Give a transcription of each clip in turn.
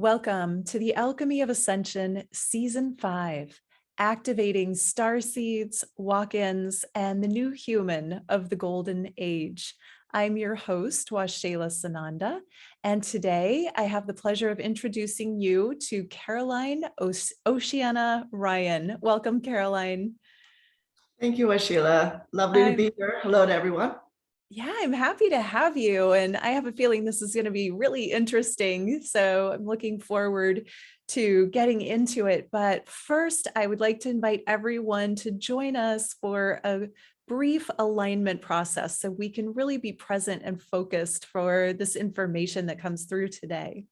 Welcome to the Alchemy of Ascension Season 5, activating starseeds, walk-ins, and the new human of the golden age. I'm your host, Waxela Sananda, and today I have the pleasure of introducing you to Caroline Oceana Ryan. Welcome, Caroline. Thank you, Sheila. Lovely to be here. Hello to everyone. Yeah, I'm happy to have you. And I have a feeling this is going to be really interesting. So I'm looking forward to getting into it. But first, I would like to invite everyone to join us for a brief alignment process so we can really be present and focused for this information that comes through today.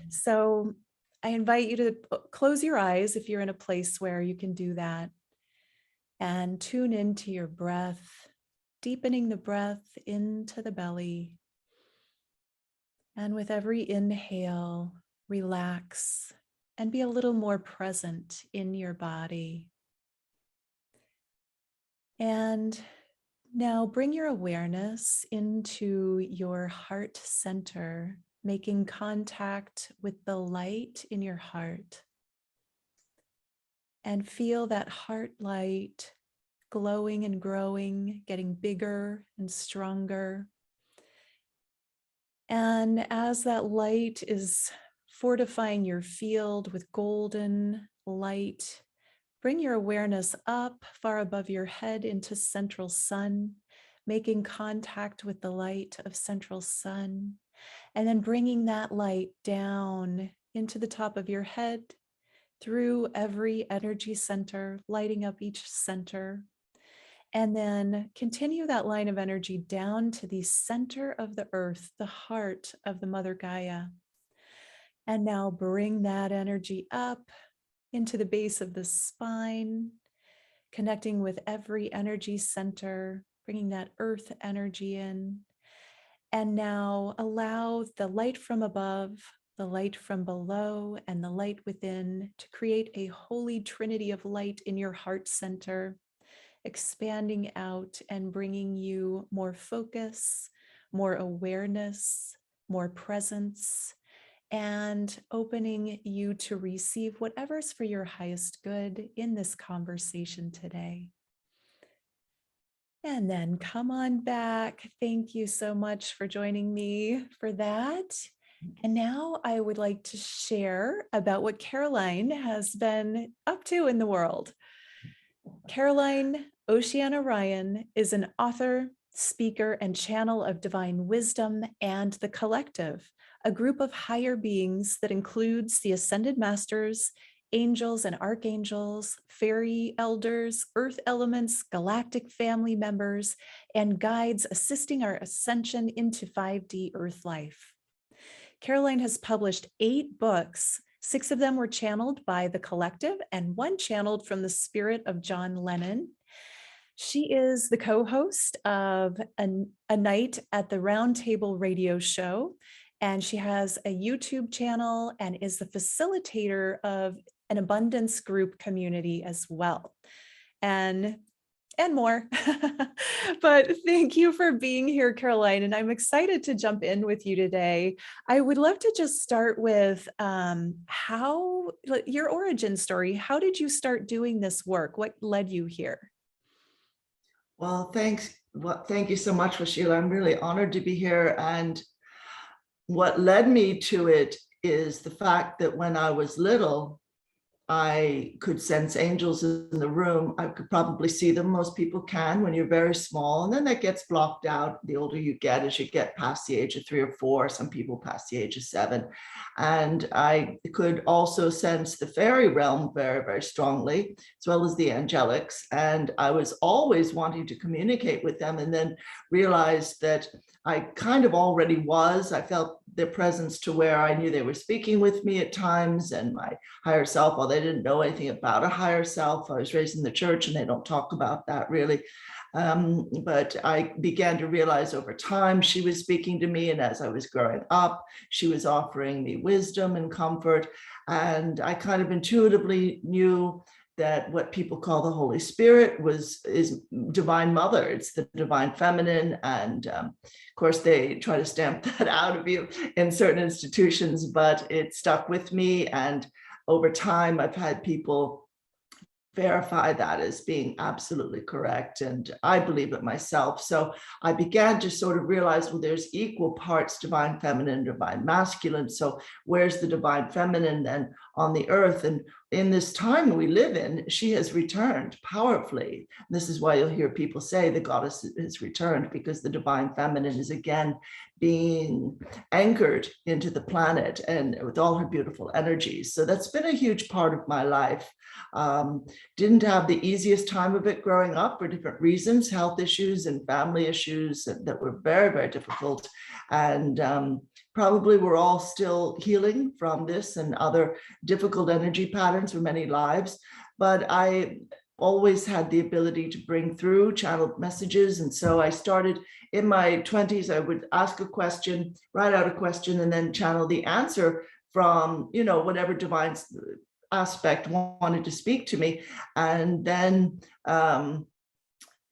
So I invite you to close your eyes if you're in a place where you can do that, and tune into your breath. Deepening the breath into the belly. And with every inhale, relax and be a little more present in your body. And now bring your awareness into your heart center, making contact with the light in your heart. And feel that heart light glowing and growing, getting bigger and stronger. And as that light is fortifying your field with golden light, bring your awareness up far above your head into central sun, making contact with the light of central sun, and then bringing that light down into the top of your head, through every energy center, lighting up each center. And then continue that line of energy down to the center of the earth, the heart of the Mother Gaia. And now bring that energy up into the base of the spine, connecting with every energy center, bringing that earth energy in. And now allow the light from above, the light from below, and the light within to create a holy trinity of light in your heart center, expanding out and bringing you more focus, more awareness, more presence, and opening you to receive whatever's for your highest good in this conversation today. And then come on back. Thank you so much for joining me for that. And now I would like to share about what Caroline has been up to in the world. Caroline Oceana Ryan is an author, speaker, and channel of divine wisdom and the collective, a group of higher beings that includes the ascended masters, angels and archangels, fairy elders, earth elements, galactic family members, and guides assisting our ascension into 5D earth life. Caroline has published 8 books. 6 of them were channeled by the collective and 1 channeled from the spirit of John Lennon. She is the co-host of a night at the Roundtable radio show, and she has a YouTube channel and is the facilitator of an abundance group community as well. And more. But thank you for being here, Caroline. And I'm excited to jump in with you today. I would love to just start with your origin story. How did you start doing this work? What led you here? Well, thanks. Thank you so much, Sheila. I'm really honored to be here. And what led me to it is the fact that when I was little, I could sense angels in the room. I could probably see them. Most people can when you're very small. And then that gets blocked out the older you get, as you get past the age of 3 or 4, some people past the age of 7. And I could also sense the fairy realm very, very strongly, as well as the angelics. And I was always wanting to communicate with them, and then realized that I kind of already was. I felt their presence to where I knew they were speaking with me at times, and my higher self, while they didn't know anything about a higher self. I was raised in the church and they don't talk about that really. But I began to realize over time she was speaking to me, and as I was growing up, she was offering me wisdom and comfort. And I kind of intuitively knew that what people call the Holy Spirit is divine mother. It's the divine feminine. And of course, they try to stamp that out of you in certain institutions, but it stuck with me. And over time, I've had people verify that as being absolutely correct. And I believe it myself. So I began to sort of realize, well, there's equal parts divine feminine, divine masculine. So where's the divine feminine then on the earth? And in this time we live in, she has returned powerfully. This is why you'll hear people say the goddess has returned, because the divine feminine is again being anchored into the planet and with all her beautiful energies. So that's been a huge part of my life. Didn't have the easiest time of it growing up for different reasons, health issues and family issues that were very, very difficult. And probably we're all still healing from this and other difficult energy patterns for many lives. But I always had the ability to bring through channeled messages. And so I started in my 20s, I would ask a question, write out a question, and then channel the answer from, whatever divine aspect wanted to speak to me. And then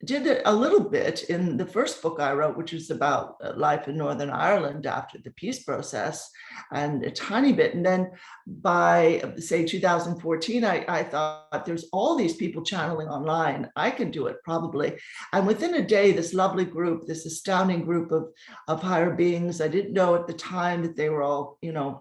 did it a little bit in the first book I wrote, which was about life in Northern Ireland after the peace process, and a tiny bit. And then by, say, 2014, I thought there's all these people channeling online. I can do it probably. And within a day, this lovely group, this astounding group of higher beings, I didn't know at the time that they were all,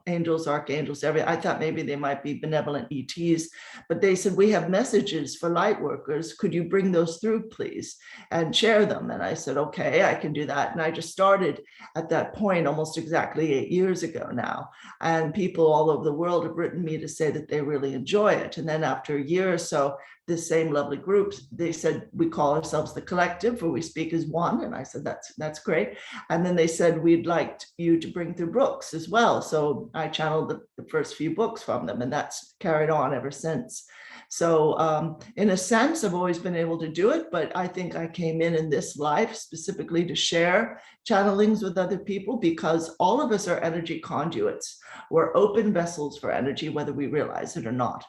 angels, archangels, everything. I thought maybe they might be benevolent ETs, but they said, we have messages for light workers. Could you bring those through, please, and share them? And I said, okay, I can do that. And I just started at that point almost exactly 8 years ago now. And people all over the world have written me to say that they really enjoy it. And then after a year or so, this same lovely group, they said, we call ourselves the Collective, where we speak as one. And I said, that's great. And then they said, we'd like you to bring through books as well. So I channeled the first few books from them, and that's carried on ever since. So in a sense, I've always been able to do it, but I think I came in this life specifically to share channelings with other people, because all of us are energy conduits. We're open vessels for energy, whether we realize it or not.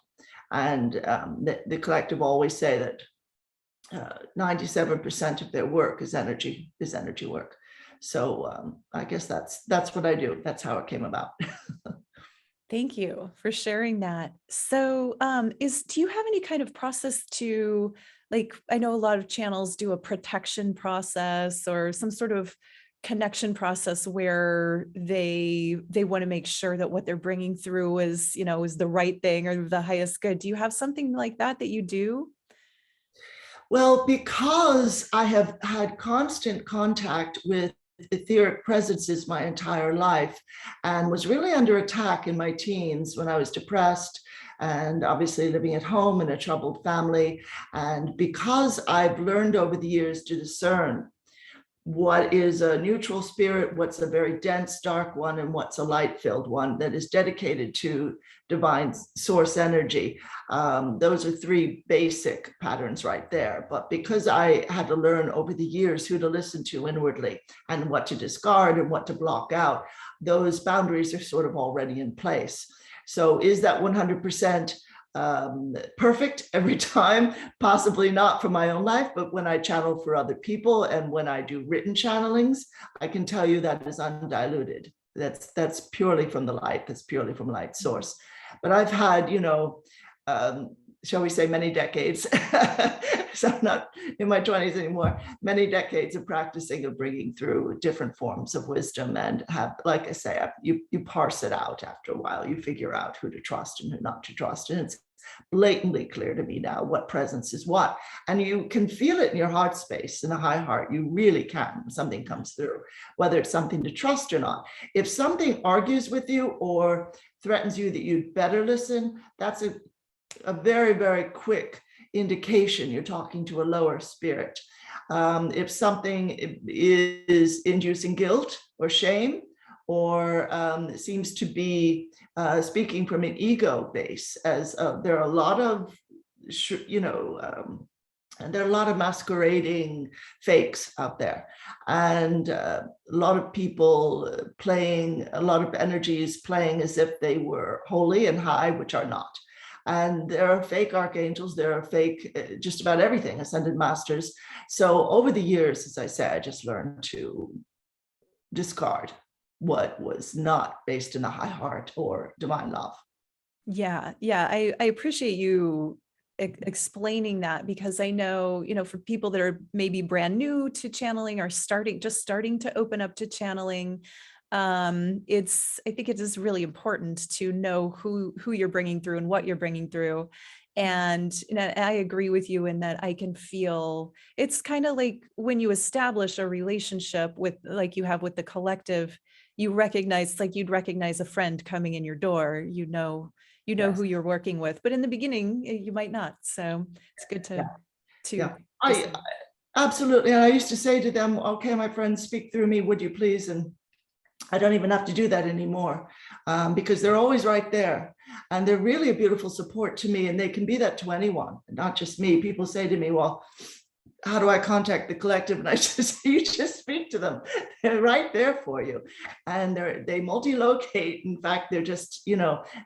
And the Collective always say that 97% of their work is energy work. So I guess that's what I do. That's how it came about. Thank you for sharing that. So do you have any kind of process to, like, I know a lot of channels do a protection process or some sort of connection process where they want to make sure that what they're bringing through is, is the right thing or the highest good. Do you have something like that you do? Well, because I have had constant contact with etheric presences my entire life and was really under attack in my teens when I was depressed and obviously living at home in a troubled family. And because I've learned over the years to discern what is a neutral spirit, what's a very dense, dark one, and what's a light-filled one that is dedicated to divine source energy. Those are three basic patterns right there. But because I had to learn over the years who to listen to inwardly and what to discard and what to block out, those boundaries are sort of already in place. So is that 100% perfect every time? Possibly not for my own life, but when I channel for other people and when I do written channelings, I can tell you that is undiluted. That's purely from the light. That's purely from light source. But I've had, shall we say, many decades. So I'm not in my 20s anymore. Many decades of practicing, of bringing through different forms of wisdom, and have, like I say, you parse it out after a while. You figure out who to trust and who not to trust, and it's blatantly clear to me now what presence is what, and you can feel it in your heart space, in the high heart. You really can. Something comes through, whether it's something to trust or not. If something argues with you or threatens you that you'd better listen, that's a very, very quick indication you're talking to a lower spirit. If something is inducing guilt or shame, or seems to be speaking from an ego base, as there are a lot of, and there are a lot of masquerading fakes out there, and a lot of people playing, a lot of energies playing as if they were holy and high, which are not. And there are fake archangels, there are fake, just about everything, ascended masters. So over the years, as I say, I just learned to discard what was not based in the high heart or divine love. Yeah, yeah, I appreciate you explaining that, because I know, for people that are maybe brand new to channeling or just starting to open up to channeling, I think it is really important to know who you're bringing through and what you're bringing through. And I agree with you in that I can feel it's kind of like when you establish a relationship with, like you have with the collective, you recognize, like you'd recognize a friend coming in your door, Yes. who you're working with, but in the beginning you might not. So it's good to Yeah. Absolutely. And I used to say to them, okay, my friends, speak through me, would you please? And I don't even have to do that anymore, because they're always right there. And they're really a beautiful support to me. And they can be that to anyone, not just me. People say to me, well, how do I contact the collective? And I just say, you just speak to them. They're right there for you. And they multi-locate. In fact, they're just,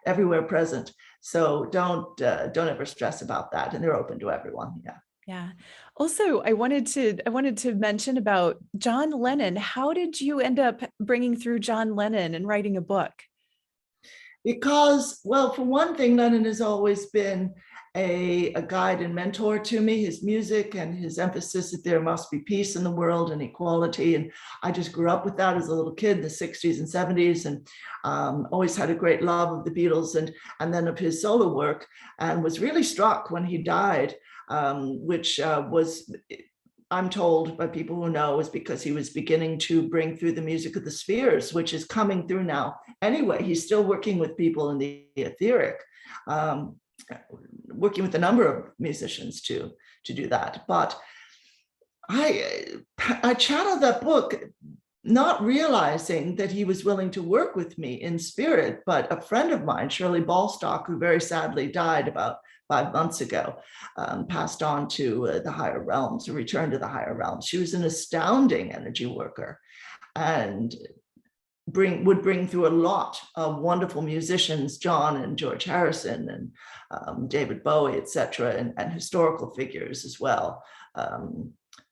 everywhere present. So don't ever stress about that. And they're open to everyone. Yeah. Yeah. Also, I wanted to mention about John Lennon. How did you end up bringing through John Lennon and writing a book? Because, well, for one thing, Lennon has always been a guide and mentor to me. His music and his emphasis that there must be peace in the world and equality. And I just grew up with that as a little kid in the 60s and 70s, and always had a great love of the Beatles and then of his solo work, and was really struck when he died, which was, I'm told by people who know, is because he was beginning to bring through the music of the spheres, which is coming through now. Anyway, he's still working with people in the etheric, working with a number of musicians to do that. But I channeled that book, not realizing that he was willing to work with me in spirit. But a friend of mine, Shirley Ballstock, who very sadly died about 5 months ago, passed on to the higher realms, or returned to the higher realms. She was an astounding energy worker, and would bring through a lot of wonderful musicians, John and George Harrison and David Bowie, etc., and historical figures as well,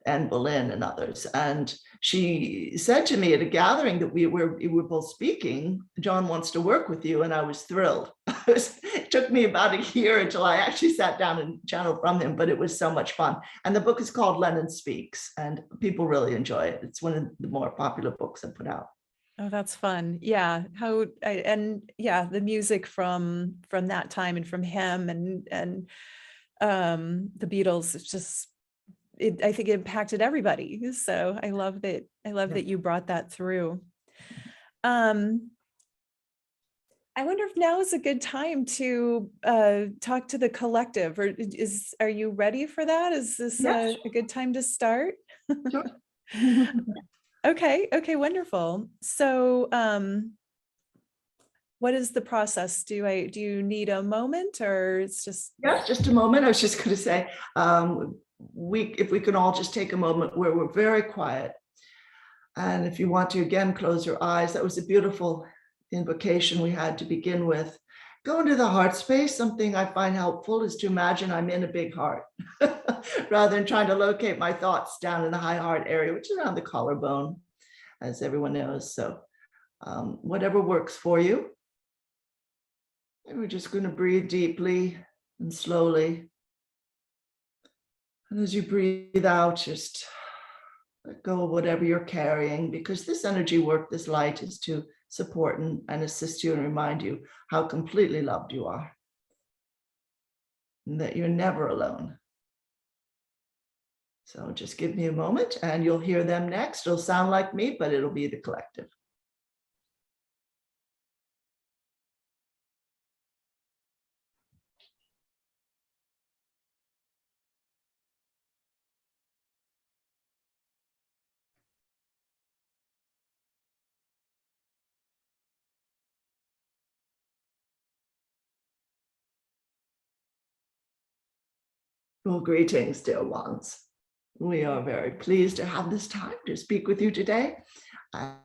and Boleyn and others. And she said to me at a gathering that we were both speaking, John wants to work with you. And I was thrilled. It took me about a year until I actually sat down and channeled from him, but it was so much fun. And the book is called Lennon Speaks, and people really enjoy it. It's one of the more popular books I put out. Oh, that's fun. Yeah. The music from that time and from him and the Beatles, it's just, I think it impacted everybody. So I love that you brought that through. I wonder if now is a good time to talk to the collective, or are you ready for that? Is this Yes. a good time to start? Sure. Okay, wonderful. So what is the process? Do you need a moment, or it's just? Yes, just a moment. I was just going to say, if we can all just take a moment where we're very quiet. And if you want to, again, close your eyes. That was a beautiful invocation we had to begin with. Go into the heart space. Something I find helpful is to imagine I'm in a big heart rather than trying to locate my thoughts down in the high heart area, which is around the collarbone, as everyone knows. So whatever works for you. And we're just going to breathe deeply and slowly. And as you breathe out, just let go of whatever you're carrying, because this energy work, this light, is to support and assist you and remind you how completely loved you are, and that you're never alone. So just give me a moment and you'll hear them next. It'll sound like me, but it'll be the collective. Well, greetings, dear ones. We are very pleased to have this time to speak with you today.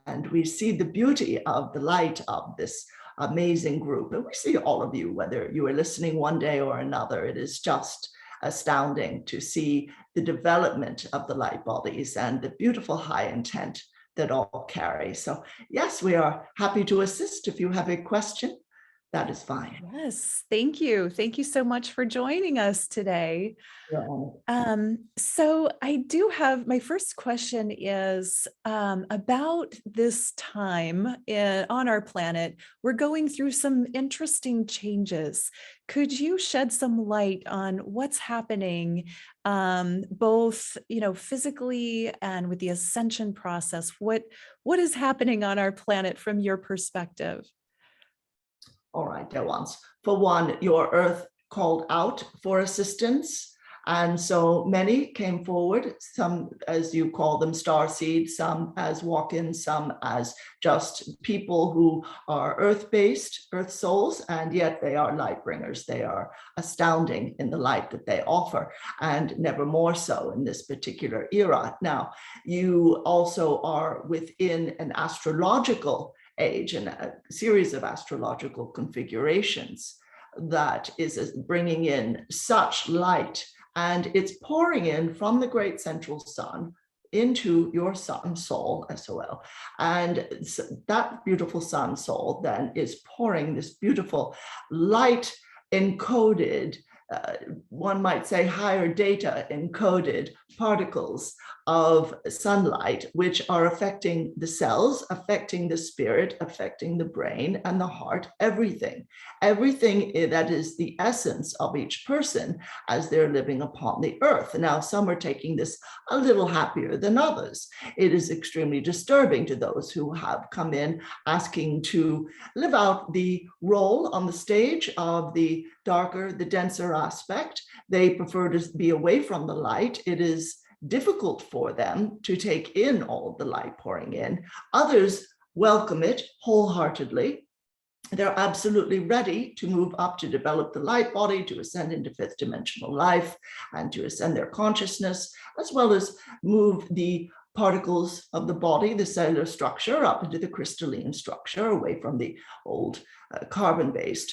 And we see the beauty of the light of this amazing group. And we see all of you, whether you are listening one day or another. It is just astounding to see the development of the light bodies and the beautiful high intent that all carry. So yes, we are happy to assist. If you have a question, that is fine. Yes, thank you. Thank you so much for joining us today. So I do have, my first question is about this time on our planet. We're going through some interesting changes. Could you shed some light on what's happening, both, physically and with the ascension process? What is happening on our planet from your perspective? All right, there once. For one, your Earth called out for assistance. And so many came forward, some, as you call them, starseeds, some as walk-ins, some as just people who are earth-based, earth souls, and yet they are light bringers. They are astounding in the light that they offer, and never more so in this particular era. Now, you also are within an astrological age and a series of astrological configurations that is bringing in such light, and it's pouring in from the great central sun into your sun soul, SOL. And that beautiful sun soul then is pouring this beautiful light encoded, one might say higher data encoded particles of sunlight, which are affecting the cells, affecting the spirit, affecting the brain and the heart, everything that is the essence of each person as they're living upon the earth. Now, some are taking this a little happier than others. It is extremely disturbing to those who have come in asking to live out the role on the stage of the darker, the denser aspect. They prefer to be away from the light. It is difficult for them to take in all of the light pouring in. Others welcome it wholeheartedly. They're absolutely ready to move up, to develop the light body, to ascend into fifth dimensional life, and to ascend their consciousness, as well as move the particles of the body, the cellular structure, up into the crystalline structure, away from the old carbon-based.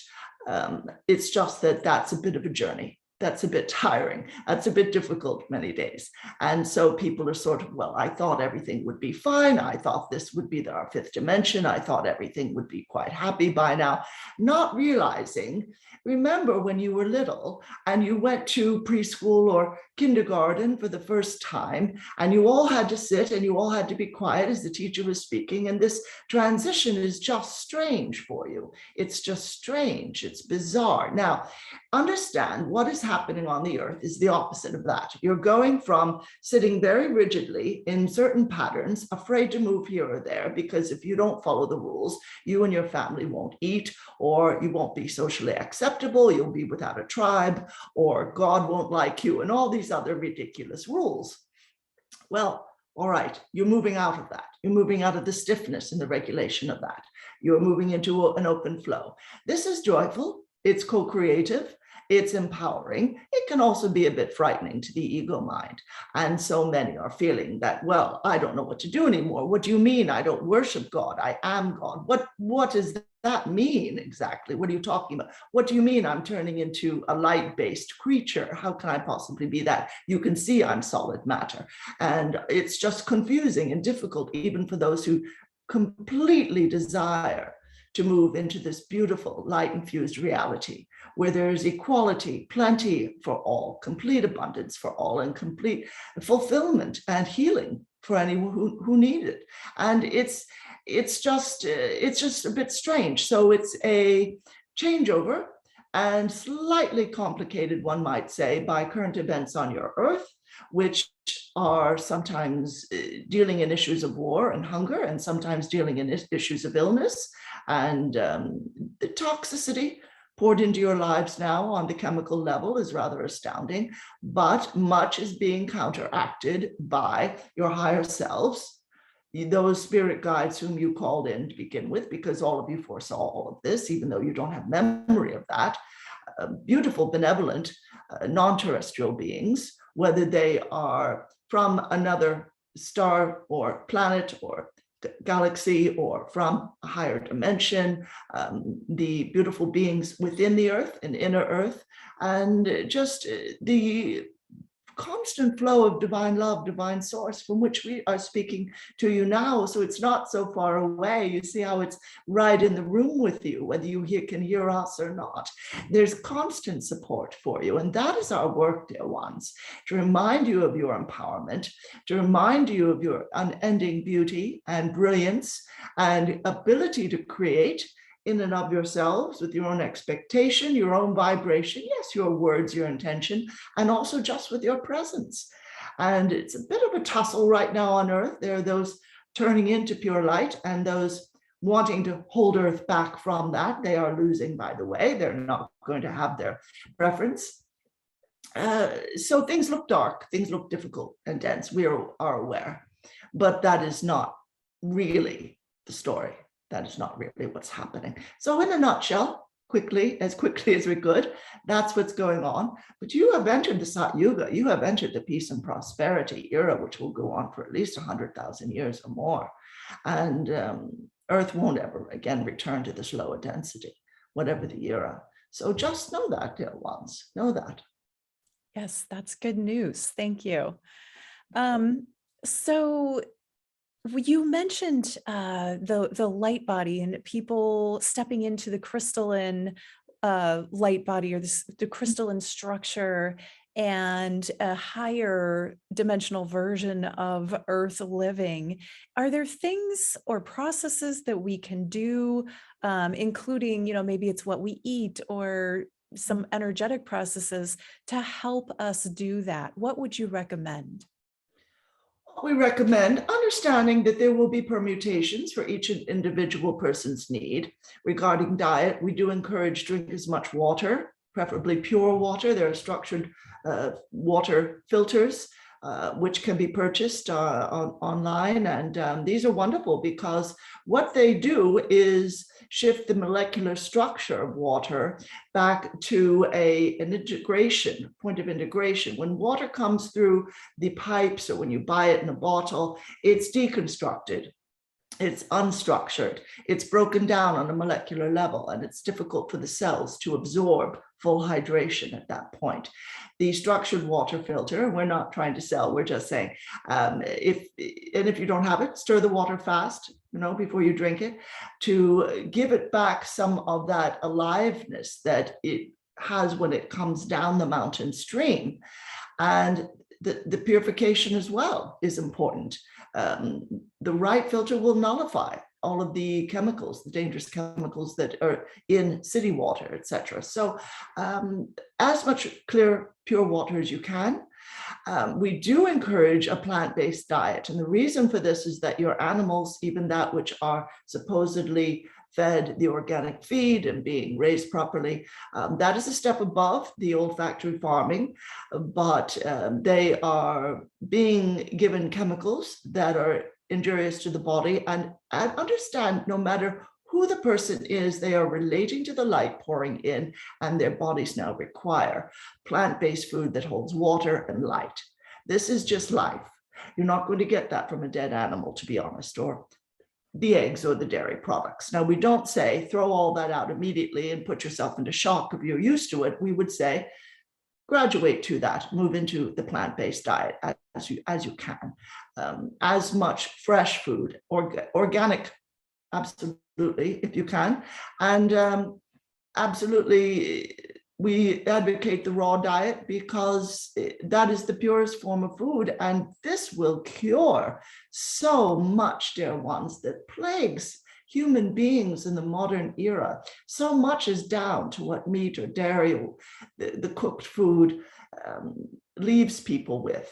It's just that that's a bit of a journey. That's a bit tiring. That's a bit difficult many days. And so people are sort of, well, I thought everything would be fine. I thought this would be our fifth dimension. I thought everything would be quite happy by now, not realizing, remember when you were little and you went to preschool or kindergarten for the first time, and you all had to sit and you all had to be quiet as the teacher was speaking. And this transition is just strange for you. It's just strange. It's bizarre. Now, understand what is happening on the earth is the opposite of that. You're going from sitting very rigidly in certain patterns, afraid to move here or there, because if you don't follow the rules, you and your family won't eat, or you won't be socially acceptable, you'll be without a tribe, or God won't like you, and all these other ridiculous rules. Well, all right, you're moving out of that. You're moving out of the stiffness and the regulation of that. You're moving into an open flow. This is joyful. It's co-creative. It's empowering. It can also be a bit frightening to the ego mind. And so many are feeling that, well, I don't know what to do anymore. What do you mean I don't worship God? I am God. What does that mean exactly? What are you talking about? What do you mean I'm turning into a light-based creature? How can I possibly be that? You can see I'm solid matter. And it's just confusing and difficult, even for those who completely desire to move into this beautiful light-infused reality where there's equality, plenty for all, complete abundance for all, and complete fulfillment and healing for anyone who need it. And it's just a bit strange. So it's a changeover, and slightly complicated, one might say, by current events on your earth, which are sometimes dealing in issues of war and hunger, and sometimes dealing in issues of illness and the toxicity poured into your lives now on the chemical level is rather astounding, but much is being counteracted by your higher selves, those spirit guides whom you called in to begin with, because all of you foresaw all of this, even though you don't have memory of that. Beautiful, benevolent, non-terrestrial beings, whether they are from another star or planet or galaxy or from a higher dimension, the beautiful beings within the earth and inner earth, and just the constant flow of divine love, divine source from which we are speaking to you now. So it's not so far away. You see how it's right in the room with you, whether you can hear us or not. There's constant support for you. And that is our work, dear ones, to remind you of your empowerment, to remind you of your unending beauty and brilliance and ability to create in and of yourselves with your own expectation, your own vibration, yes, your words, your intention, and also just with your presence. And it's a bit of a tussle right now on Earth. There are those turning into pure light and those wanting to hold Earth back from that. They are losing, by the way. They're not going to have their preference. So things look dark, things look difficult and dense. We are aware, but that is not really the story. That is not really what's happening. So in a nutshell, as quickly as we could, that's what's going on. But you have entered the Sat Yuga, you have entered the peace and prosperity era, which will go on for at least 100,000 years or more. And Earth won't ever again return to this lower density, whatever the era. So just know that, dear ones, know that. Yes, that's good news. Thank you. So you mentioned the light body and people stepping into the crystalline light body or the crystalline structure and a higher dimensional version of Earth living. Are there things or processes that we can do, including, maybe it's what we eat or some energetic processes to help us do that? What would you recommend? We recommend understanding that there will be permutations for each individual person's need. Regarding diet, we do encourage drink as much water, preferably pure water. There are structured water filters which can be purchased online. And these are wonderful because what they do is shift the molecular structure of water back to an integration, point of integration. When water comes through the pipes or when you buy it in a bottle, it's deconstructed. It's unstructured, it's broken down on a molecular level, and it's difficult for the cells to absorb full hydration at that point. The structured water filter, we're not trying to sell, we're just saying, if you don't have it, stir the water fast, before you drink it, to give it back some of that aliveness that it has when it comes down the mountain stream. And the purification as well is important. The right filter will nullify all of the chemicals, the dangerous chemicals that are in city water, etc. So as much clear, pure water as you can. We do encourage a plant-based diet. And the reason for this is that your animals, even that which are supposedly fed the organic feed and being raised properly, that is a step above the old factory farming, but they are being given chemicals that are injurious to the body. And understand, no matter who the person is, they are relating to the light pouring in, and their bodies now require plant-based food that holds water and light. This is just life. You're not going to get that from a dead animal, to be honest, or the eggs or the dairy products. Now, we don't say throw all that out immediately and put yourself into shock if you're used to it. We would say graduate to that, move into the plant-based diet as you can. As much fresh food, organic, absolutely, if you can. And absolutely, we advocate the raw diet because that is the purest form of food. And this will cure so much, dear ones, that plagues human beings in the modern era. So much is down to what meat or dairy or the cooked food leaves people with.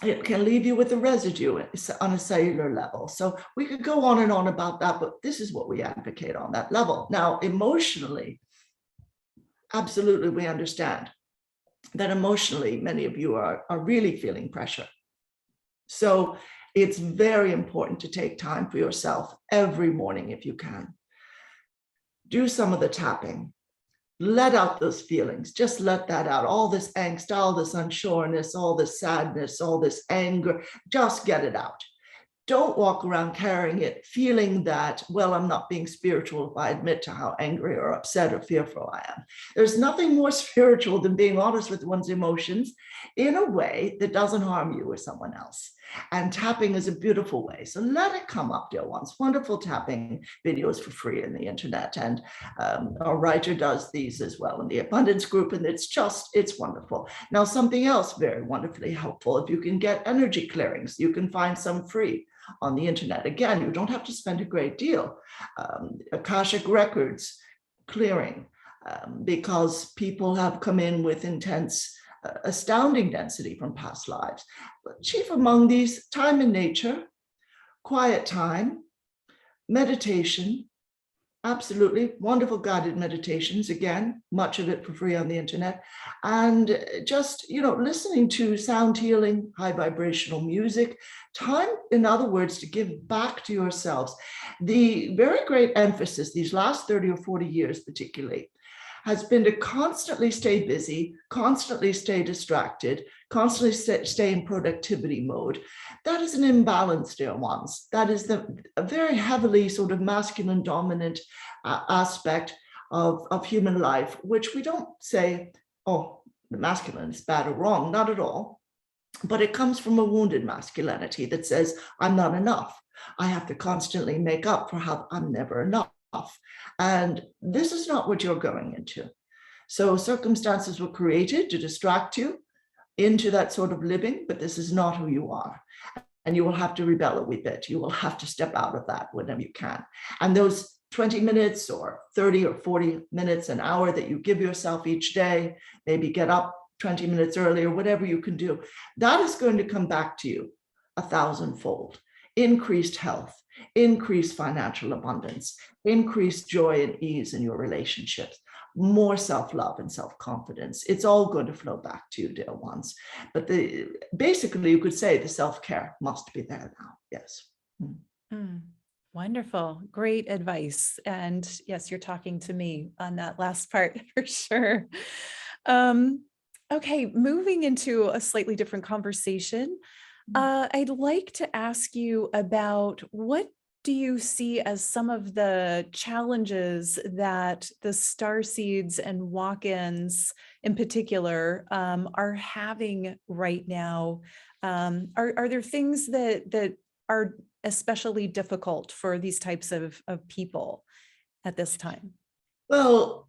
It can leave you with a residue on a cellular level. So we could go on and on about that, but this is what we advocate on that level. Now, emotionally, absolutely, we understand that emotionally, many of you are really feeling pressure. So it's very important to take time for yourself every morning if you can. Do some of the tapping. Let out those feelings. Just let that out. All this angst, all this unsureness, all this sadness, all this anger, just get it out. don't walk around carrying it, feeling that, well, I'm not being spiritual if I admit to how angry or upset or fearful I am. There's nothing more spiritual than being honest with one's emotions in a way that doesn't harm you or someone else. And tapping is a beautiful way. So let it come up, dear ones. Wonderful tapping videos for free on the internet. And our writer does these as well in the Abundance group. And it's wonderful. Now, something else very wonderfully helpful, if you can get energy clearings, you can find some free on the internet. Again, you don't have to spend a great deal. Akashic records clearing, because people have come in with intense, astounding density from past lives. But chief among these, time in nature, quiet time, meditation, absolutely wonderful guided meditations, again, much of it for free on the internet, and just, listening to sound healing, high vibrational music, time, in other words, to give back to yourselves. The very great emphasis these last 30 or 40 years particularly has been to constantly stay busy, constantly stay distracted, constantly stay in productivity mode. That is an imbalance, dear ones. That is a very heavily sort of masculine dominant aspect of human life, which we don't say, oh, the masculine is bad or wrong, not at all. But it comes from a wounded masculinity that says, I'm not enough. I have to constantly make up for how I'm never enough. And this is not what you're going into. So circumstances were created to distract you into that sort of living, but this is not who you are. And you will have to rebel a wee bit. You will have to step out of that whenever you can. And those 20 minutes or 30 or 40 minutes, an hour that you give yourself each day, maybe get up 20 minutes earlier, whatever you can do, that is going to come back to you 1,000-fold. Increased health, increased financial abundance, increased joy and ease in your relationships, more self-love and self-confidence. It's all going to flow back to you, dear ones. But basically, you could say the self-care must be there now. Yes. Wonderful. Great advice. And yes, you're talking to me on that last part for sure. Okay, moving into a slightly different conversation. I'd like to ask you about what do you see as some of the challenges that the starseeds and walk-ins in particular are having right now? Are there things that are especially difficult for these types of people at this time? Well,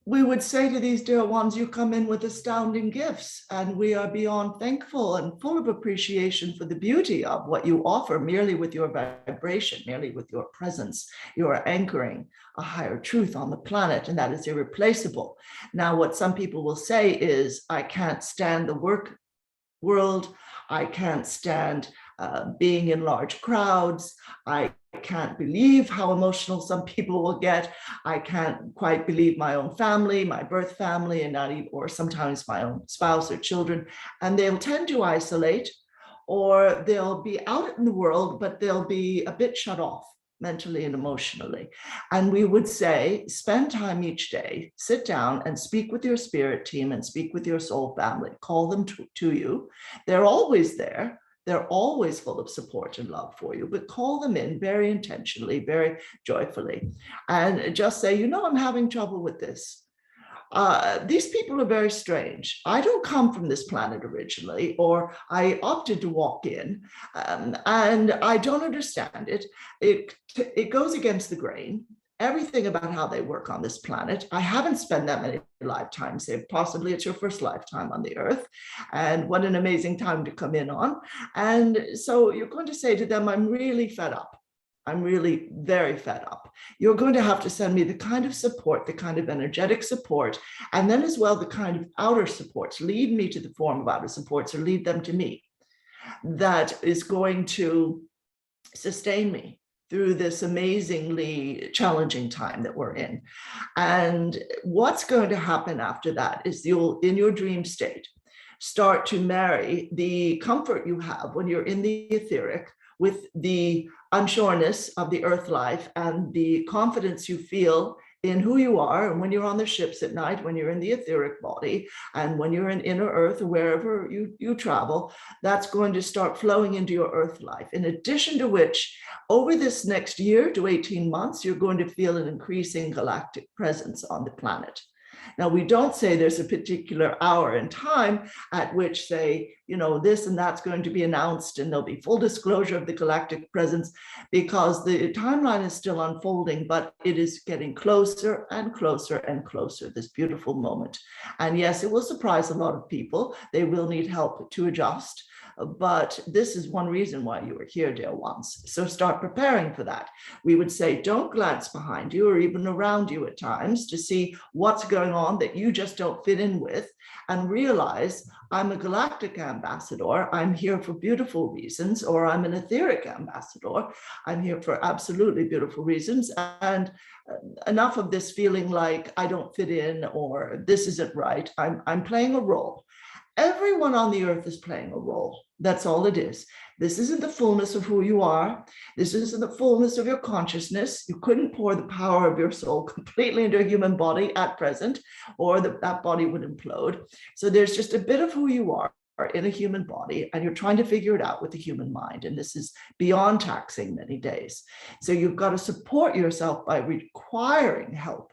we would say to these dear ones, you come in with astounding gifts, and we are beyond thankful and full of appreciation for the beauty of what you offer merely with your vibration, merely with your presence. You are anchoring a higher truth on the planet, and that is irreplaceable. Now, what some people will say is, I can't stand the work world. I can't stand being in large crowds. I can't believe how emotional some people will get. I can't quite believe my own family, my birth family, and not even, or sometimes my own spouse or children. And they'll tend to isolate, or they'll be out in the world, but they'll be a bit shut off mentally and emotionally. And we would say, spend time each day, sit down and speak with your spirit team and speak with your soul family, call them to you. They're always there. They're always full of support and love for you, but call them in very intentionally, very joyfully, and just say, I'm having trouble with this. These people are very strange. I don't come from this planet originally, or I opted to walk in, and I don't understand it. It goes against the grain. Everything about how they work on this planet. I haven't spent that many lifetimes. Possibly it's your first lifetime on the earth. And what an amazing time to come in on. And so you're going to say to them, I'm really fed up. I'm really very fed up. You're going to have to send me the kind of support, the kind of energetic support, and then as well, the kind of outer supports. Lead me to the form of outer supports, or lead them to me. That is going to sustain me through this amazingly challenging time that we're in. And what's going to happen after that is you'll, in your dream state, start to marry the comfort you have when you're in the etheric with the unsureness of the earth life and the confidence you feel in who you are, and when you're on the ships at night, when you're in the etheric body, and when you're in inner earth or wherever you travel, that's going to start flowing into your earth life. In addition to which, over this next year to 18 months, you're going to feel an increasing galactic presence on the planet. Now, we don't say there's a particular hour and time at which, say, this and that's going to be announced and there'll be full disclosure of the galactic presence, because the timeline is still unfolding, but it is getting closer and closer and closer, this beautiful moment. And yes, it will surprise a lot of people. They will need help to adjust. But this is one reason why you are here, dear ones. So start preparing for that. We would say, don't glance behind you or even around you at times to see what's going on that you just don't fit in with, and realize I'm a galactic ambassador. I'm here for beautiful reasons, or I'm an etheric ambassador. I'm here for absolutely beautiful reasons. And enough of this feeling like I don't fit in or this isn't right. I'm playing a role. Everyone on the earth is playing a role. That's all it is. This isn't the fullness of who you are. This isn't the fullness of your consciousness. You couldn't pour the power of your soul completely into a human body at present, or that body would implode. So there's just a bit of who you are in a human body, and you're trying to figure it out with the human mind. And this is beyond taxing many days. So you've got to support yourself by requiring help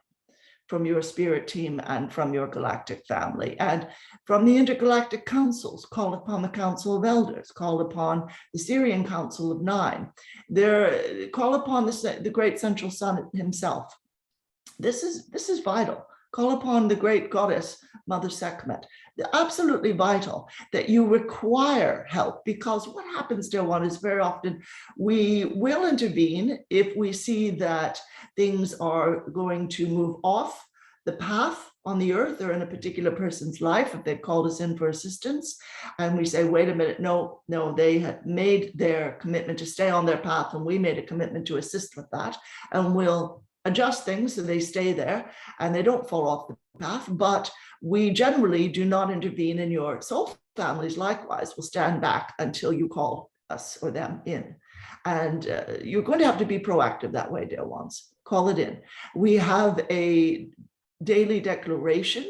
from your spirit team and from your galactic family, and from the intergalactic councils. Call upon the Council of Elders, call upon the Syrian Council of Nine. Call upon the great central sun himself. This is vital. Call upon the great goddess, Mother Sekhmet. They're absolutely vital that you require help, because what happens, dear one, is very often we will intervene if we see that things are going to move off the path on the earth or in a particular person's life, if they've called us in for assistance, and we say, wait a minute, no, they had made their commitment to stay on their path, and we made a commitment to assist with that, and we'll adjust things so they stay there and they don't fall off the path. But we generally do not intervene in your soul families. Likewise, we'll stand back until you call us or them in. And you're going to have to be proactive that way, dear ones. Call it in. We have a daily declaration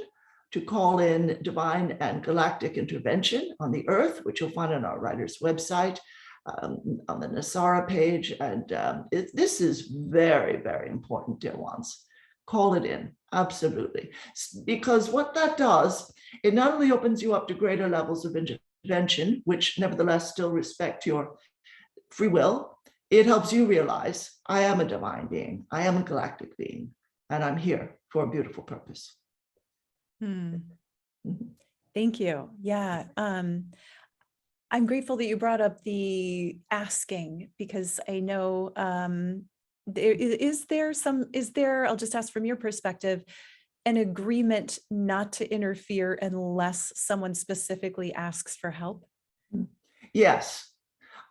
to call in divine and galactic intervention on the earth, which you'll find on our writer's website. On the Nasara page, and this is very, very important, dear ones. Call it in, absolutely. Because what that does, it not only opens you up to greater levels of intervention, which nevertheless still respect your free will, it helps you realize, I am a divine being, I am a galactic being, and I'm here for a beautiful purpose. Thank you. Yeah. I'm grateful that you brought up the asking, because I know is there, I'll just ask from your perspective, an agreement not to interfere unless someone specifically asks for help? Yes,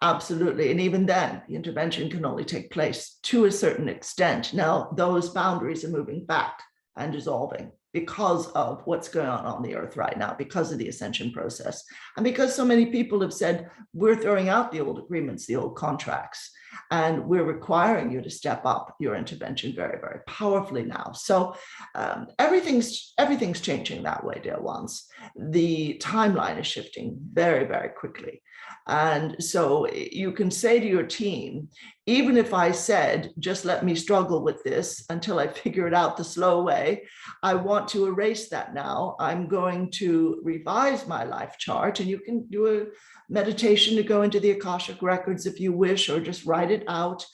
absolutely. And even then, the intervention can only take place to a certain extent. Now, those boundaries are moving back and dissolving because of what's going on the earth right now, because of the ascension process. And because so many people have said, we're throwing out the old agreements, the old contracts, and we're requiring you to step up your intervention very, very powerfully now. So everything's changing that way, dear ones. The timeline is shifting very, very quickly. And so you can say to your team, even if I said, just let me struggle with this until I figure it out the slow way, I want to erase that now. I'm going to revise my life chart, and you can do a meditation to go into the Akashic records if you wish, or just write it out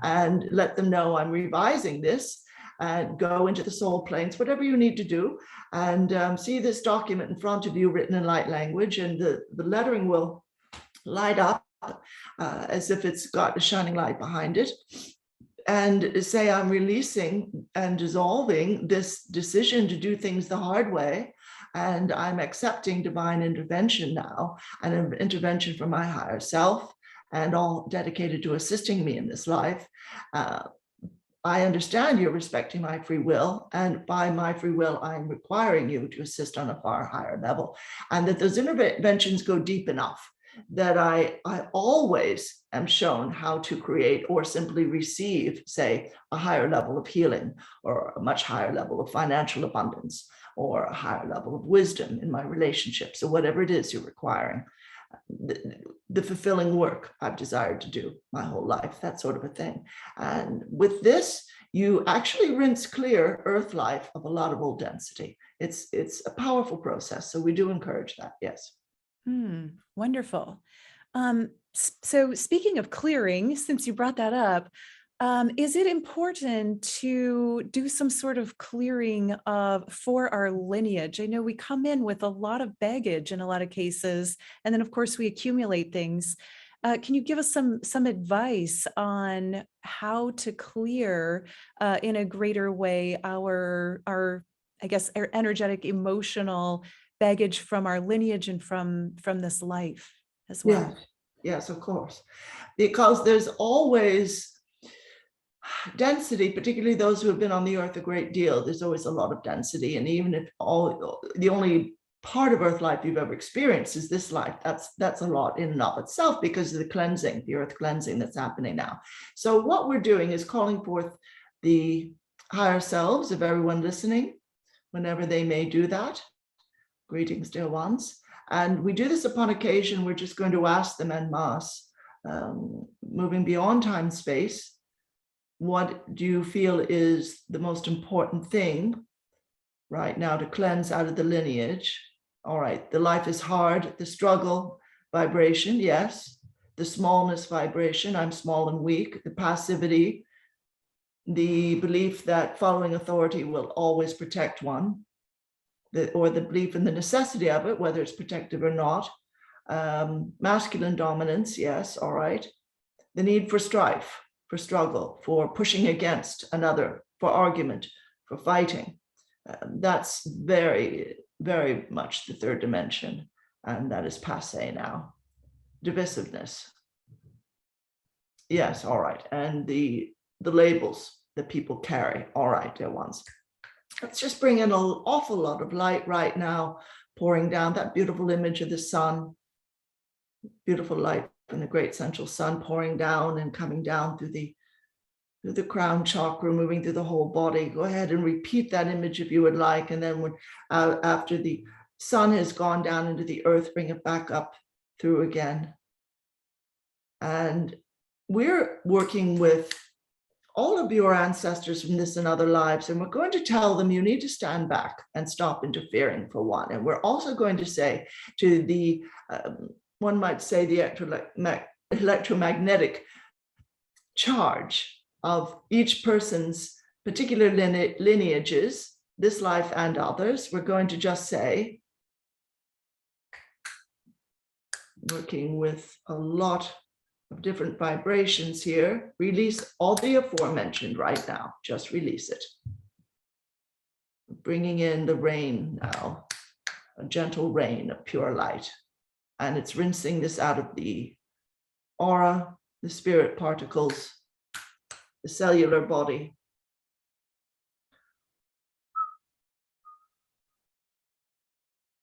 and let them know I'm revising this, and go into the soul planes, whatever you need to do, and see this document in front of you written in light language, and the lettering will light up as if it's got a shining light behind it, and say, I'm releasing and dissolving this decision to do things the hard way, and I'm accepting divine intervention now, and an intervention from my higher self, and all dedicated to assisting me in this life. I understand you're respecting my free will, and by my free will, I'm requiring you to assist on a far higher level, and that those interventions go deep enough that I always am shown how to create or simply receive, say, a higher level of healing, or a much higher level of financial abundance, or a higher level of wisdom in my relationships, or whatever it is you're requiring. The fulfilling work I've desired to do my whole life, that sort of a thing. And with this, you actually rinse clear Earth life of a lot of old density. It's a powerful process. So we do encourage that, yes. Wonderful. So speaking of clearing, since you brought that up, is it important to do some sort of clearing for our lineage? I know we come in with a lot of baggage in a lot of cases, and then of course we accumulate things. Can you give us some advice on how to clear in a greater way our I guess our energetic, emotional baggage from our lineage and from this life as well? Yes, yes, of course. Because there's always density, particularly those who have been on the earth a great deal. There's always a lot of density. And even if the only part of earth life you've ever experienced is this life, that's a lot in and of itself, because of the cleansing, the earth cleansing that's happening now. So what we're doing is calling forth the higher selves of everyone listening, whenever they may do that. Greetings, dear ones. And we do this upon occasion. We're just going to ask them en masse, moving beyond time, space. What do you feel is the most important thing right now to cleanse out of the lineage? All right, the life is hard, the struggle vibration, yes. The smallness vibration, I'm small and weak. The passivity, the belief that following authority will always protect one, or the belief in the necessity of it, whether it's protective or not. Masculine dominance, yes, all right. The need for strife, for struggle, for pushing against another, for argument, for fighting. That's very, very much the third dimension, and that is passé now. Divisiveness. Yes, all right. And the labels that people carry, all right, dear ones. Let's just bring in an awful lot of light right now, pouring down that beautiful image of the sun, beautiful light from the great central sun pouring down and coming down through the crown chakra, moving through the whole body. Go ahead and repeat that image if you would like. And then when after the sun has gone down into the earth, bring it back up through again. And we're working with all of your ancestors from this and other lives, and we're going to tell them you need to stand back and stop interfering, for one. And we're also going to say to the, one might say, the electromagnetic charge of each person's particular lineages, this life and others, we're going to just say, working with a lot of different vibrations here, release all the aforementioned right now. Just release it. Bringing in the rain now, a gentle rain of pure light. And it's rinsing this out of the aura, the spirit particles, the cellular body.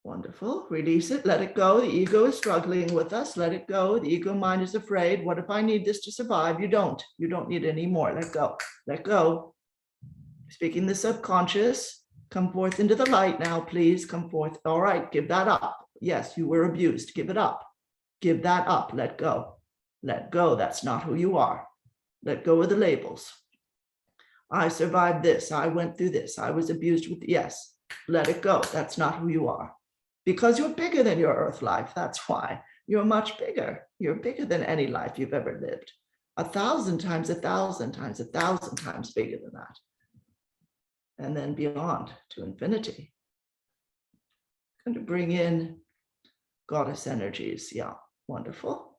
Wonderful. Release it. Let it go. The ego is struggling with us. Let it go. The ego mind is afraid. What if I need this to survive? You don't. You don't need any more. Let go. Let go. Speaking the subconscious, come forth into the light now, please. Come forth. All right. Give that up. Yes, you were abused. Give it up. Give that up. Let go. Let go. That's not who you are. Let go of the labels. I survived this. I went through this. I was abused with, yes. Let it go. That's not who you are. Because you're bigger than your earth life. That's why. You're much bigger. You're bigger than any life you've ever lived. 1,000 times, 1,000 times, 1,000 times bigger than that. And then beyond to infinity. Going to bring in goddess energies. Yeah, wonderful.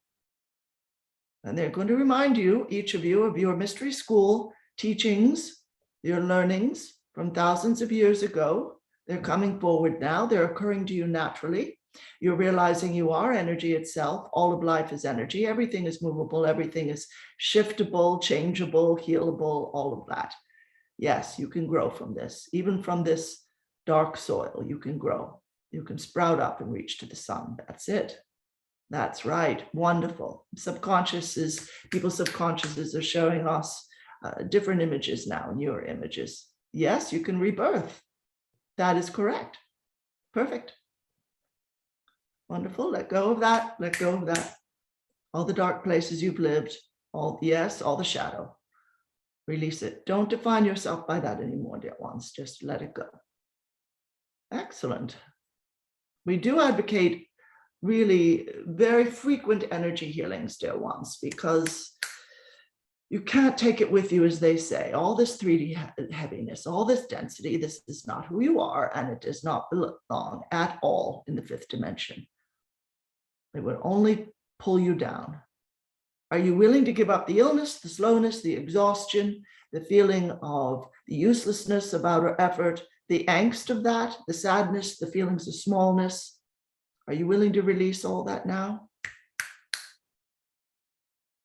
And they're going to remind you, each of you, of your mystery school teachings, your learnings from thousands of years ago. They're coming forward now. They're occurring to you naturally. You're realizing you are energy itself. All of life is energy. Everything is movable. Everything is shiftable, changeable, healable, all of that. Yes, you can grow from this. Even from this dark soil, you can grow. You can sprout up and reach to the sun. That's it. That's right. Wonderful. People's subconsciouses are showing us different images now, newer images. Yes, you can rebirth. That is correct. Perfect. Wonderful. Let go of that. Let go of that. All the dark places you've lived. All the shadow. Release it. Don't define yourself by that anymore, dear ones. Just let it go. Excellent. We do advocate really very frequent energy healings, dear ones, because you can't take it with you, as they say. All this 3D heaviness, all this density, this is not who you are, and it does not belong at all in the 5th dimension. It would only pull you down. Are you willing to give up the illness, the slowness, the exhaustion, the feeling of the uselessness of outer effort, the angst of that, the sadness, the feelings of smallness? Are you willing to release all that now?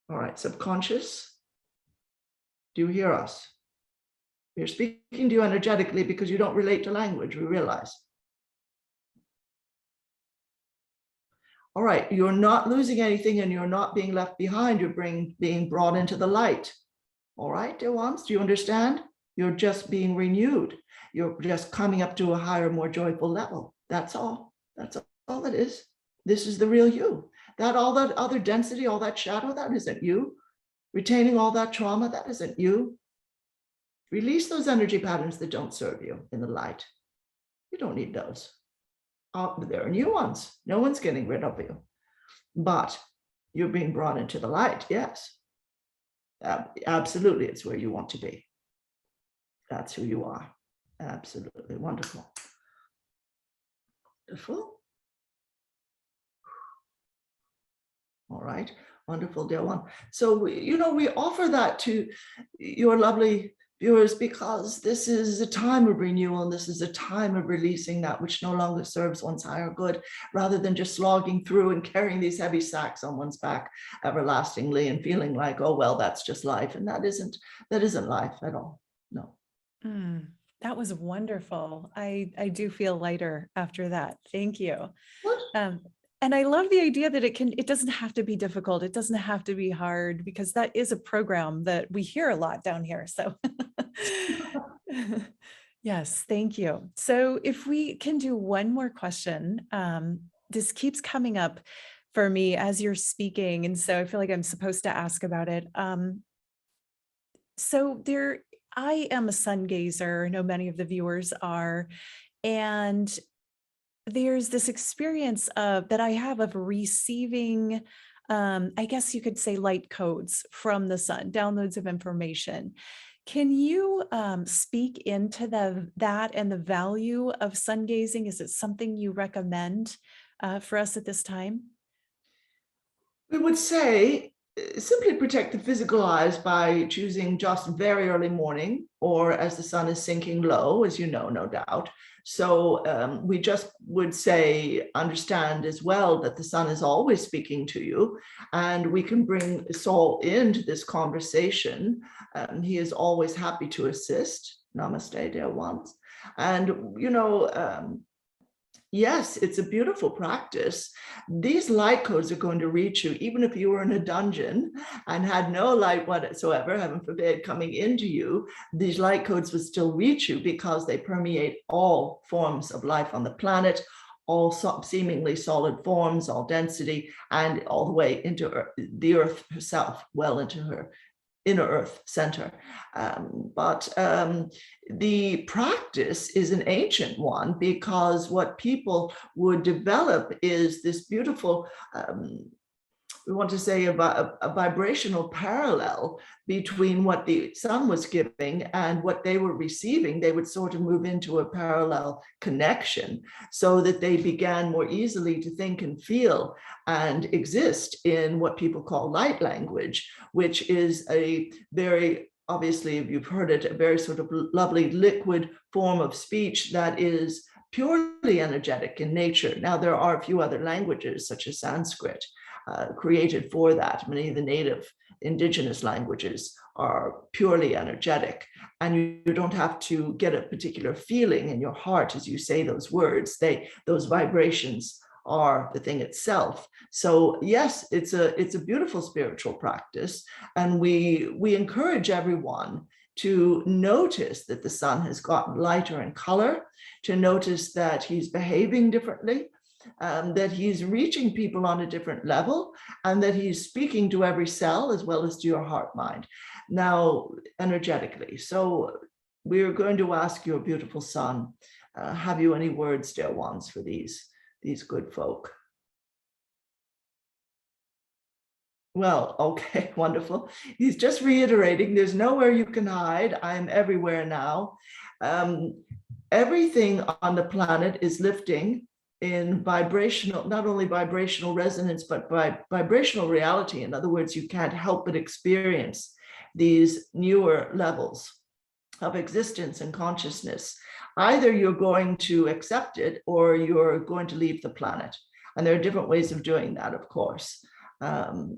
All right, subconscious, do you hear us? We're speaking to you energetically because you don't relate to language, we realize. All right, you're not losing anything and you're not being left behind. You're being brought into the light. All right, dear ones, do you understand? You're just being renewed. You're just coming up to a higher, more joyful level. That's all. That's all it is. This is the real you. All that other density, all that shadow, that isn't you. Retaining all that trauma, that isn't you. Release those energy patterns that don't serve you in the light. You don't need those. There are new ones. No one's getting rid of you. But you're being brought into the light, yes. Absolutely, it's where you want to be. That's who you are. Absolutely wonderful. Wonderful. All right, wonderful, dear one. So, we offer that to your lovely viewers because this is a time of renewal and this is a time of releasing that which no longer serves one's higher good, rather than just slogging through and carrying these heavy sacks on one's back everlastingly and feeling like, oh, well, that's just life. And that isn't life at all. No. That was wonderful. I do feel lighter after that. Thank you. And I love the idea that it doesn't have to be difficult. It doesn't have to be hard, because that is a program that we hear a lot down here. So yes, thank you. So if we can do one more question, this keeps coming up for me as you're speaking. And so I feel like I'm supposed to ask about it. I am a sun gazer. I know many of the viewers are, and there's this experience that I have of receiving, I guess you could say, light codes from the sun, downloads of information. Can you speak into that and the value of sun gazing? Is it something you recommend for us at this time? We would say simply protect the physical eyes by choosing just very early morning or as the sun is sinking low, as you know, no doubt. So we just would say, understand as well that the sun is always speaking to you, and we can bring Saul into this conversation. He is always happy to assist. Namaste, dear ones. And, yes, it's a beautiful practice. These light codes are going to reach you, even if you were in a dungeon and had no light whatsoever, heaven forbid, coming into you. These light codes would still reach you because they permeate all forms of life on the planet, all seemingly solid forms, all density, and all the way into the earth herself, well into her inner earth center. But the practice is an ancient one, because what people would develop is this beautiful, we want to say about a vibrational parallel between what the sun was giving and what they were receiving. They would sort of move into a parallel connection so that they began more easily to think and feel and exist in what people call light language, which is a very, obviously, if you've heard it, a very sort of lovely liquid form of speech that is purely energetic in nature. Now, there are a few other languages, such as Sanskrit, created for that. Many of the native indigenous languages are purely energetic, and you don't have to get a particular feeling in your heart as you say those words. Those vibrations are the thing itself. So yes, it's a beautiful spiritual practice, and we encourage everyone to notice that the sun has gotten lighter in color, to notice that he's behaving differently, that he's reaching people on a different level, and that he's speaking to every cell as well as to your heart mind now energetically. So we're going to ask your beautiful son, have you any words, dear ones, for these good folk? Well, okay, wonderful. He's just reiterating, there's nowhere you can hide. I'm everywhere now. Everything on the planet is lifting in vibrational, not only vibrational resonance, but by vibrational reality. In other words, you can't help but experience these newer levels of existence and consciousness. Either you're going to accept it or you're going to leave the planet. And there are different ways of doing that, of course.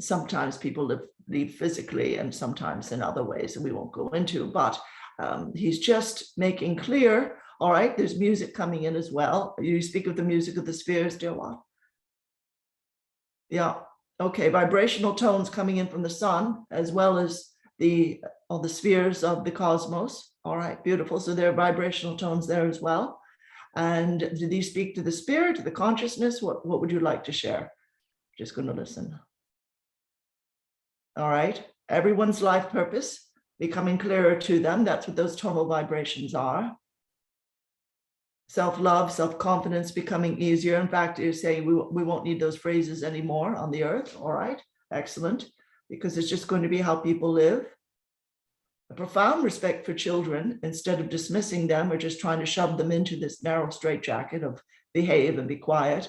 Sometimes people leave physically and sometimes in other ways that we won't go into, but he's just making clear, all right, there's music coming in as well. You speak of the music of the spheres, dear one. Yeah, okay, vibrational tones coming in from the sun as well as all the spheres of the cosmos. All right, beautiful. So there are vibrational tones there as well. And do these speak to the spirit, to the consciousness? What would you like to share? Just going to listen. All right, everyone's life purpose becoming clearer to them. That's what those tonal vibrations are. Self-love, self-confidence becoming easier. In fact, you say we won't need those phrases anymore on the earth. All right, excellent, because it's just going to be how people live. A profound respect for children instead of dismissing them or just trying to shove them into this narrow straitjacket of behave and be quiet.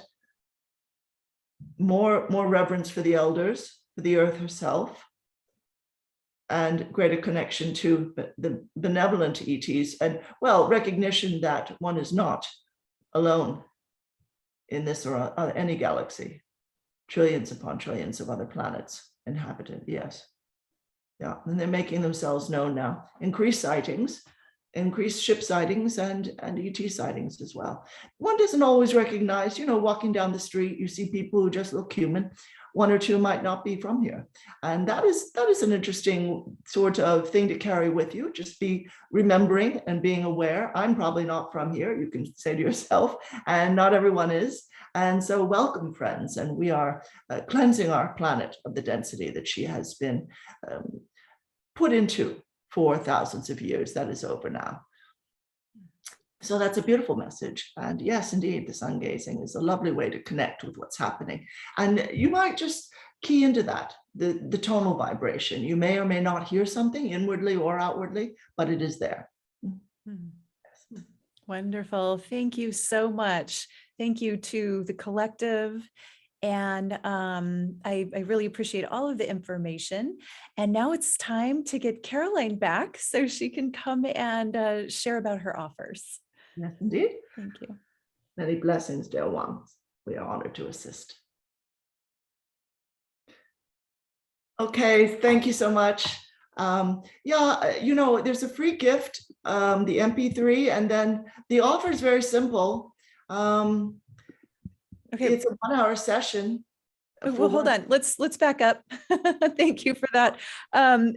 More reverence for the elders, for the earth herself, and greater connection to the benevolent ETs, and well, recognition that one is not alone in this or any galaxy. Trillions upon trillions of other planets inhabited, yes. Yeah, and they're making themselves known now. Increased sightings, increased ship sightings and ET sightings as well. One doesn't always recognize, walking down the street, you see people who just look human. One or two might not be from here. And that is an interesting sort of thing to carry with you. Just be remembering and being aware. I'm probably not from here, you can say to yourself, and not everyone is. And so welcome, friends. And we are cleansing our planet of the density that she has been put into for thousands of years. That is over now. So that's a beautiful message. And yes, indeed, the sun gazing is a lovely way to connect with what's happening. And you might just key into that, the tonal vibration. You may or may not hear something inwardly or outwardly, but it is there. Mm-hmm. Wonderful. Thank you so much. Thank you to the collective. And I really appreciate all of the information. And now it's time to get Caroline back so she can come and share about her offers. Yes, indeed. Thank you. Many blessings, dear ones. We are honored to assist. Okay, thank you so much. There's a free gift, the MP3, and then the offer is very simple. Okay. It's a 1-hour session. Well, hold on. Let's back up. Thank you for that.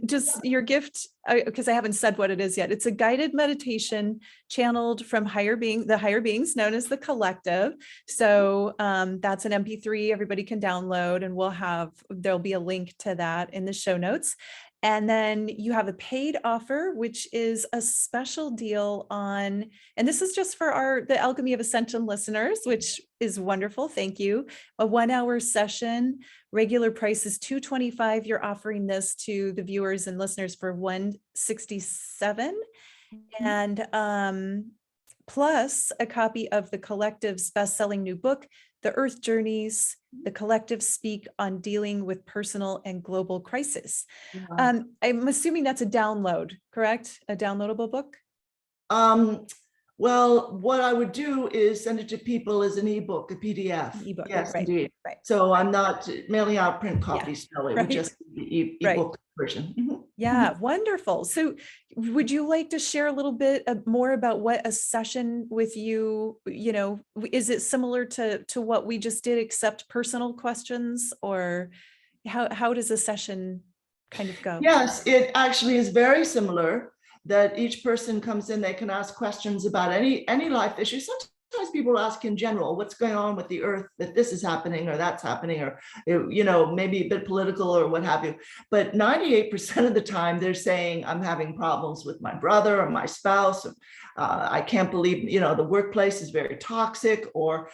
Just your gift, because I haven't said what it is yet. It's a guided meditation channeled from the higher beings known as the collective. So that's an MP3 everybody can download, and there'll be a link to that in the show notes. And then you have a paid offer, which is a special deal on, and this is just for the Alchemy of Ascension listeners, which is wonderful. Thank you. A 1-hour session, regular price is $225. You're offering this to the viewers and listeners for $167. And plus a copy of the collective's best-selling new book, The Earth Journeys, the collective speak on dealing with personal and global crisis. Wow. I'm assuming that's a download, correct? A downloadable book? Well, what I would do is send it to people as an ebook, a PDF. Ebook, Yes, right, indeed. right. So I'm not mailing out print Yeah, copies. No, it would right, just be the right. ebook version. Mhm. Yeah, wonderful. So would you like to share a little bit more about what a session with you, is it similar to what we just did, except personal questions, or how does a session kind of go? Yes, it actually is very similar, that each person comes in, they can ask questions about any life issue. Sometimes people ask in general, what's going on with the earth, that this is happening or that's happening, or, maybe a bit political or what have you. But 98% of the time they're saying, I'm having problems with my brother or my spouse. I can't believe, the workplace is very toxic, or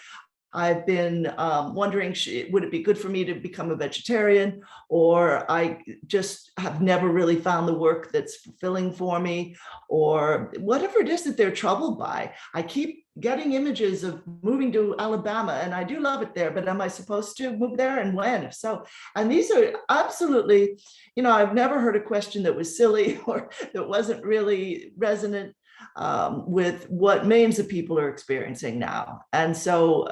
I've been wondering, would it be good for me to become a vegetarian? Or I just have never really found the work that's fulfilling for me, or whatever it is that they're troubled by. I keep getting images of moving to Alabama, and I do love it there, but am I supposed to move there, and when? If so, and these are absolutely, I've never heard a question that was silly or that wasn't really resonant with what millions of people are experiencing now. And so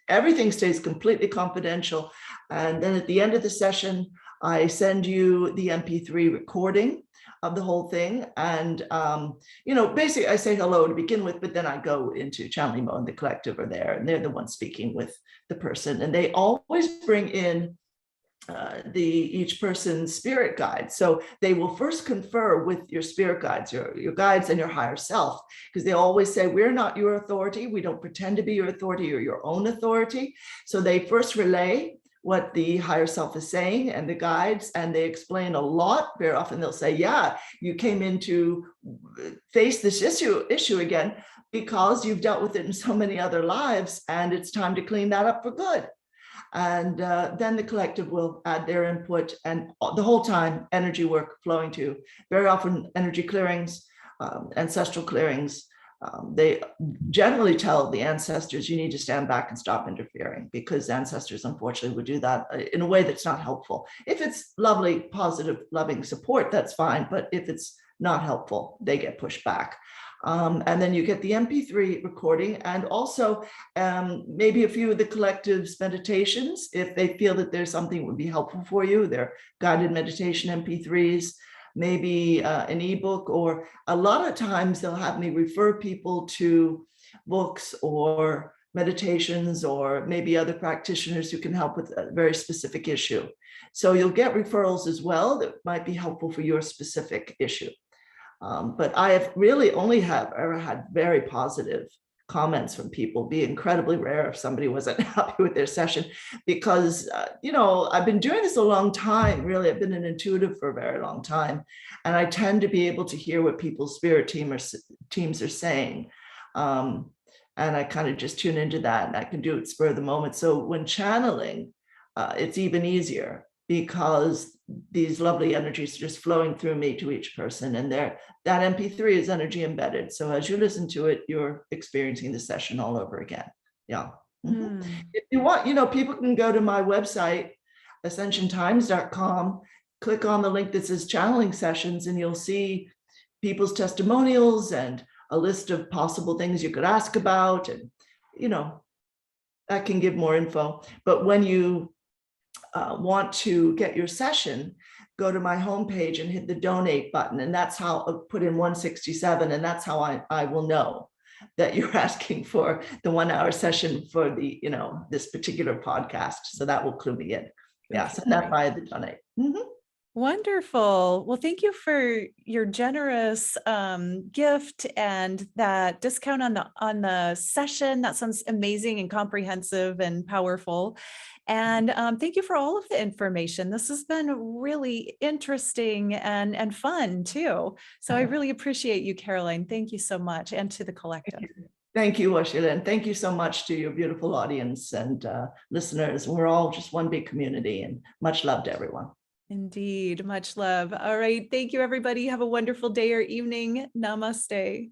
everything stays completely confidential. And then at the end of the session, I send you the MP3 recording of the whole thing. And, basically I say hello to begin with, but then I go into channeling mode, and the collective are there, and they're the ones speaking with the person. And they always bring in each person's spirit guide. So they will first confer with your spirit guides, your guides and your higher self, because they always say, we're not your authority. We don't pretend to be your authority or your own authority. So they first relay what the higher self is saying and the guides, and they explain a lot. Very often they'll say, yeah, you came in to face this issue again because you've dealt with it in so many other lives, and it's time to clean that up for good. And then the collective will add their input, and the whole time energy work flowing to, very often energy clearings, ancestral clearings. They generally tell the ancestors, you need to stand back and stop interfering, because ancestors unfortunately would do that in a way that's not helpful. If it's lovely, positive, loving support, that's fine. But if it's not helpful, they get pushed back. And then you get the MP3 recording, and also maybe a few of the collective's meditations, if they feel that there's something that would be helpful for you, their guided meditation MP3s, maybe an ebook, or a lot of times they'll have me refer people to books or meditations, or maybe other practitioners who can help with a very specific issue. So you'll get referrals as well that might be helpful for your specific issue. But I have really only ever had very positive comments from people. It'd be incredibly rare if somebody wasn't happy with their session, because, I've been doing this a long time, really. I've been an intuitive for a very long time, and I tend to be able to hear what people's spirit teams are saying. And I kind of just tune into that, and I can do it spur of the moment. So when channeling, it's even easier, because these lovely energies are just flowing through me to each person, and that MP3 is energy embedded. So as you listen to it, you're experiencing the session all over again. Yeah. If you want, people can go to my website, ascensiontimes.com, click on the link that says channeling sessions, and you'll see people's testimonials and a list of possible things you could ask about. And, that can give more info. But when you want to get your session, go to my homepage and hit the donate button. And that's how I'll put in 167. And that's how I will know that you're asking for the 1 hour session for the, this particular podcast. So that will clue me in. Yeah, Okay, send that via the donate. Wonderful. Well, thank you for your generous gift and that discount on the session. That sounds amazing and comprehensive and powerful. And thank you for all of the information. This has been really interesting and fun too. So I really appreciate you, Caroline. Thank you so much, and to the collective. Thank you, Oceana, and thank you so much to your beautiful audience and listeners. We're all just one big community, and much love to everyone. Indeed. Much love. All right. Thank you, everybody. Have a wonderful day or evening. Namaste.